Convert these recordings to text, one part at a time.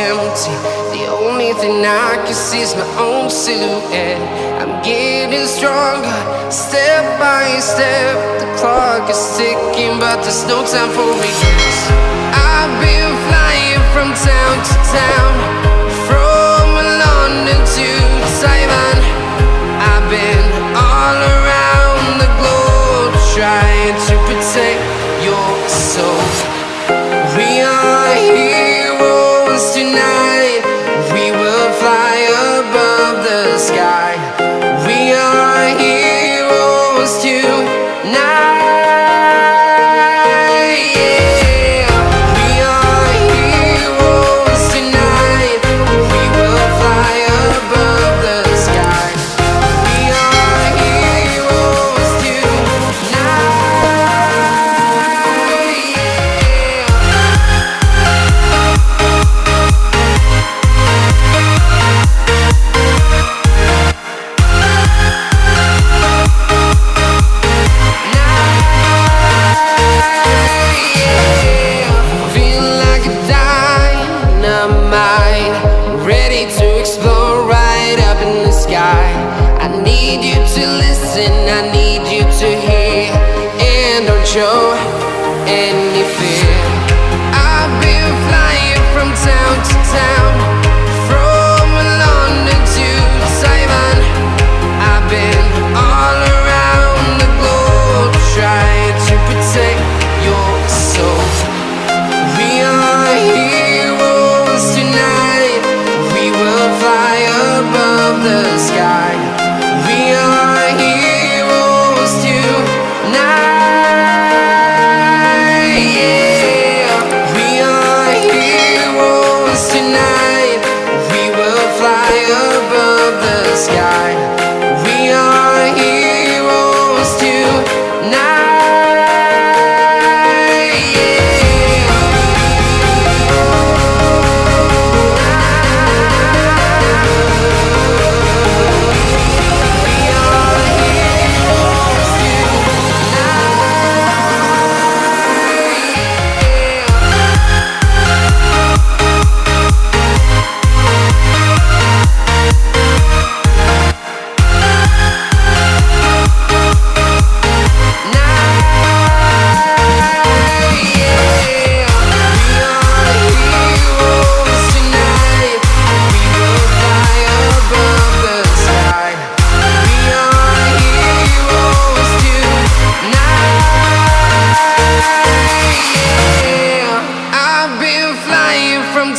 empty. The only thing I can see is my own silhouette. I'm getting stronger, step by step. The clock is ticking, but there's no time for regrets. I've been flying from town to town, from London to Taiwan. I've been all around the globe, trying to protect your soul. We are heroes tonight. We will fly above the sky. We are heroes tonight. Show any fear. I've been flying from town to town, from London to Taiwan. I've been all around the globe, trying to protect your soul. We are heroes tonight. We will fly above the sky. We are heroes tonight.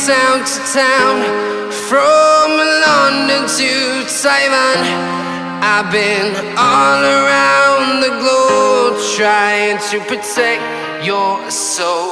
Town to town, from London to Taiwan. I've been all around the globe, trying to protect your soul.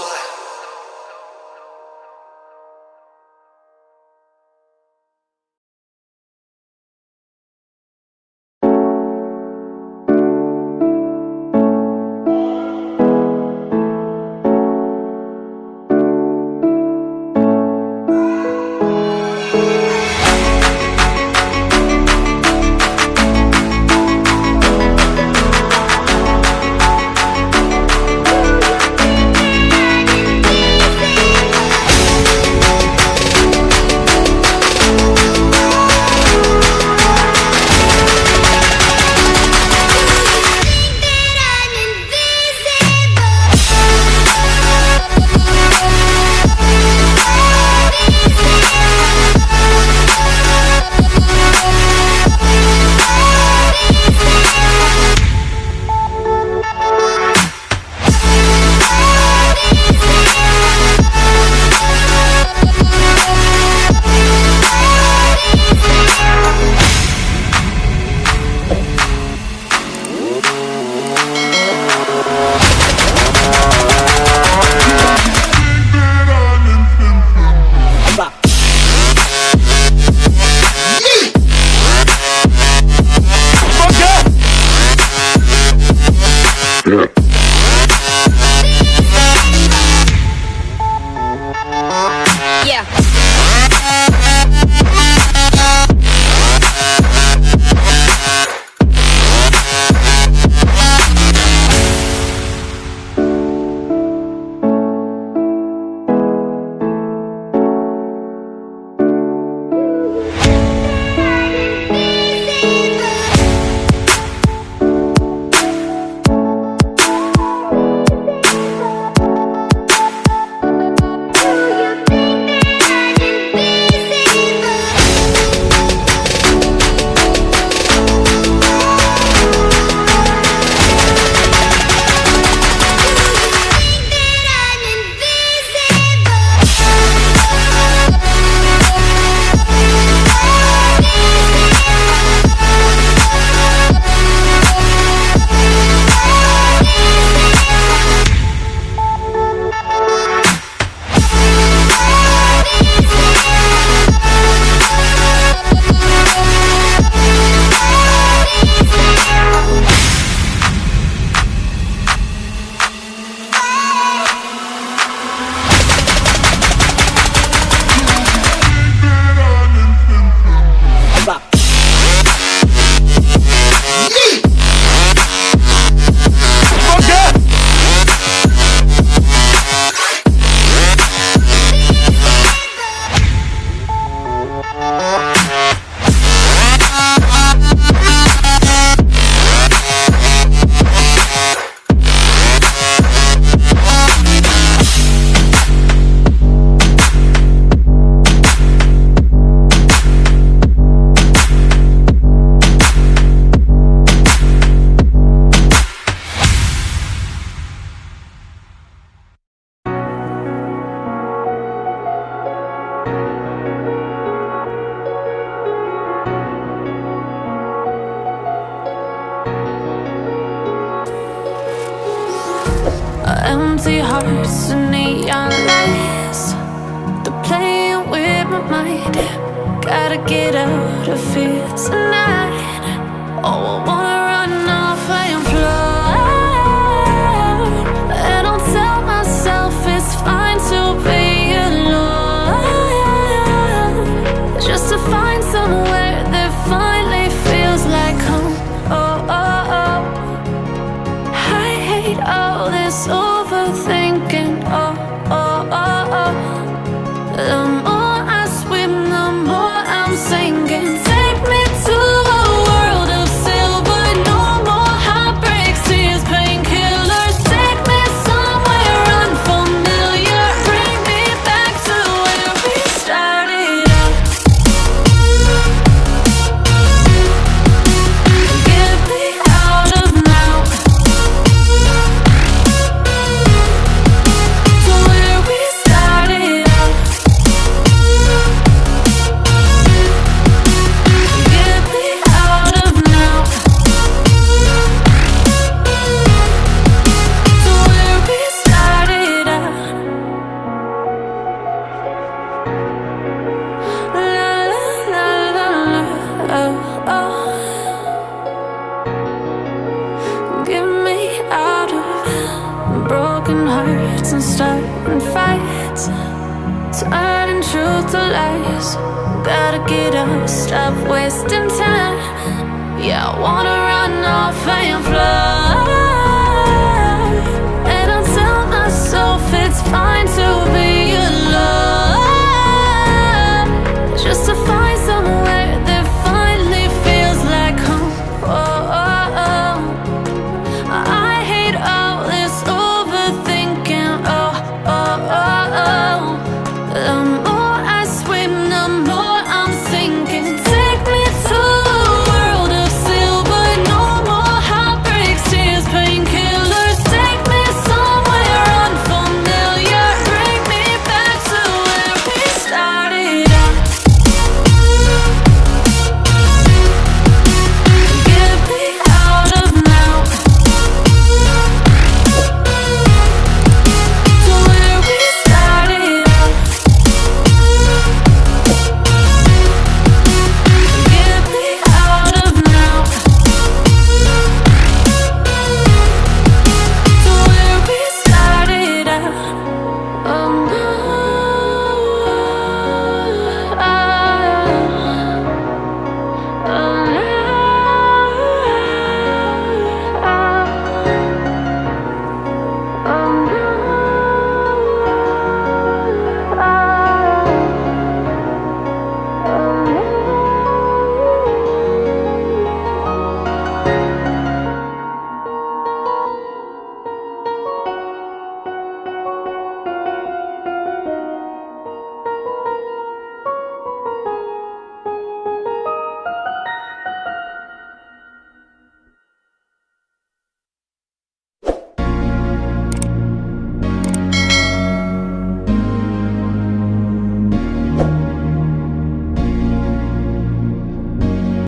Empty hearts and neon lights, they're playing with my mind. Gotta get out of here tonight. Oh, I wanna run off and fly, and I'll tell myself it's fine to be alone, just to find somewhere that finally feels like home. Oh, oh, oh. I hate all this overthinking. Oh, oh, oh, oh. The more I swim, the more I'm sinking. Take me to a world of silver, no more heartbreaks, tears, painkillers. Take me somewhere unfamiliar, bring me back to where we started out. Get me out of now, to where we started out. Get me out of now, to where we started out. La la la la la, oh, oh. Get me out of broken hearts and starting fights, turning truth to lies. Gotta get up, stop wasting time.